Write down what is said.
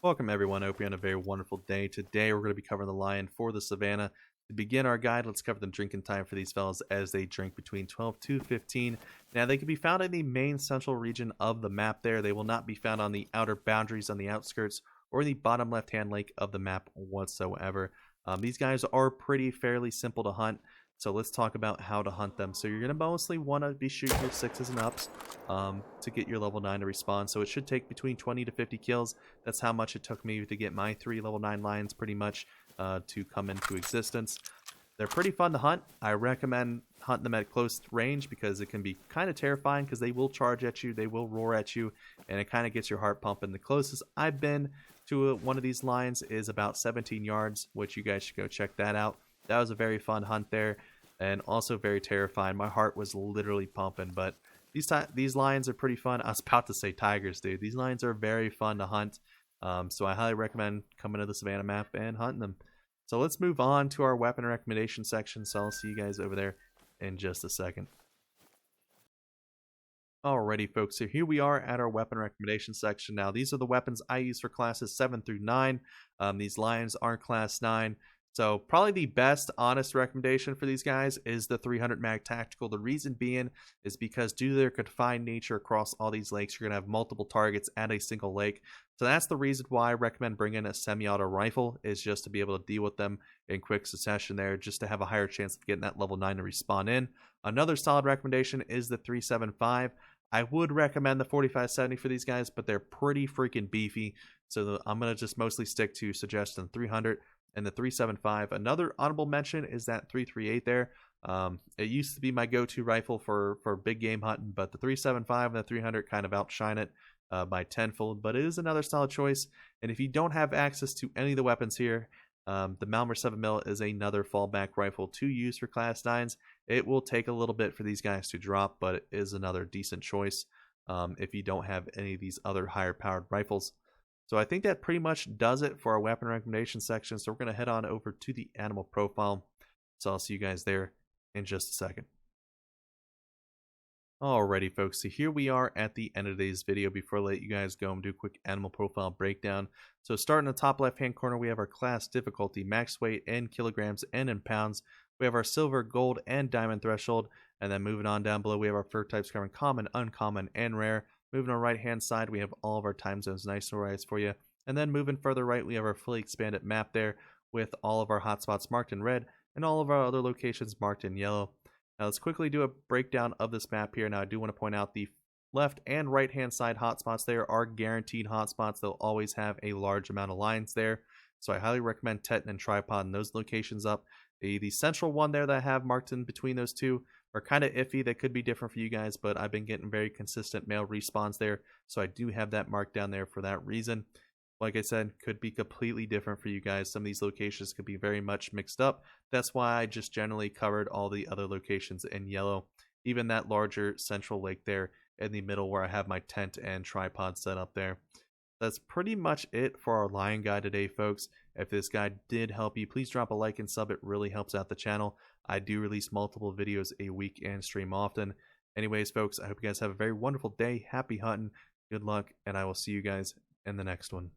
Welcome everyone, hope you're having a very wonderful day. Today we're going to be covering the lion for the savannah. To begin our guide, let's cover the drinking time for these fellas as they drink between 12 to 15. Now they can be found in the main central region of the map there. They will not be found on the outer boundaries on the outskirts or in the bottom left hand lake of the map whatsoever. These guys are pretty fairly simple to hunt. So let's talk about how to hunt them. So you're going to mostly want to be shooting your 6s and ups to get your level 9 to respawn. So it should take between 20 to 50 kills. That's how much it took me to get my 3 level 9 lions pretty much to come into existence. They're pretty fun to hunt. I recommend hunting them at close range because it can be kind of terrifying because they will charge at you, they will roar at you, and it kind of gets your heart pumping. The closest I've been to one of these lions is about 17 yards, which you guys should go check that out. That was a very fun hunt there and also very terrifying. My heart was literally pumping, but these lions are pretty fun. I was about to say tigers, dude. These lions are very fun to hunt. So I highly recommend coming to the Savannah map and hunting them. So let's move on to our weapon recommendation section. So I'll see you guys over there in just a second. Alrighty, folks, so here we are at our weapon recommendation section. Now, these are the weapons I use for classes 7 through 9. These lions aren't class 9. So probably the best honest recommendation for these guys is the 300 mag tactical. The reason being is because due to their confined nature across all these lakes, you're going to have multiple targets at a single lake. So that's the reason why I recommend bringing a semi-auto rifle, is just to be able to deal with them in quick succession there, just to have a higher chance of getting that level 9 to respawn in. Another solid recommendation is the 375. I would recommend the 4570 for these guys, but they're pretty freaking beefy. So I'm going to just mostly stick to suggesting 300 and the 375. Another honorable mention is that 338 there. It used to be my go-to rifle for big game hunting, but the 375 and the 300 kind of outshine it by tenfold, but it is another solid choice. And if you don't have access to any of the weapons here, the Malmer 7mm is another fallback rifle to use for class 9s. It will take a little bit for these guys to drop, but it is another decent choice if you don't have any of these other higher powered rifles. So I think that pretty much does it for our weapon recommendation section. So we're going to head on over to the animal profile. So I'll see you guys there in just a second. Alrighty, folks, so here we are at the end of today's video. Before I let you guys go and do a quick animal profile breakdown. So starting in the top left hand corner, we have our class difficulty, max weight in kilograms and in pounds. We have our silver, gold, and diamond threshold. And then moving on down below, we have our fur types covering common, uncommon, and rare. Moving on the right hand side, we have all of our time zones nice and organized for you. And then moving further right, we have our fully expanded map there with all of our hotspots marked in red and all of our other locations marked in yellow. Now let's quickly do a breakdown of this map here. Now I do want to point out the left and right hand side hotspots there are guaranteed hotspots. They'll always have a large amount of lines there. So I highly recommend Teton and Tripod in those locations up. The central one there that I have marked in between those two are kind of iffy. They could be different for you guys, but I've been getting very consistent male respawns there. So I do have that marked down there for that reason. Like I said, could be completely different for you guys. Some of these locations could be very much mixed up. That's why I just generally covered all the other locations in yellow. Even that larger central lake there in the middle where I have my tent and tripod set up there. That's pretty much it for our lion guide today, folks. If this guide did help you, please drop a like and sub. It really helps out the channel. I do release multiple videos a week and stream often. Anyways, folks, I hope you guys have a very wonderful day. Happy hunting, good luck, and I will see you guys in the next one.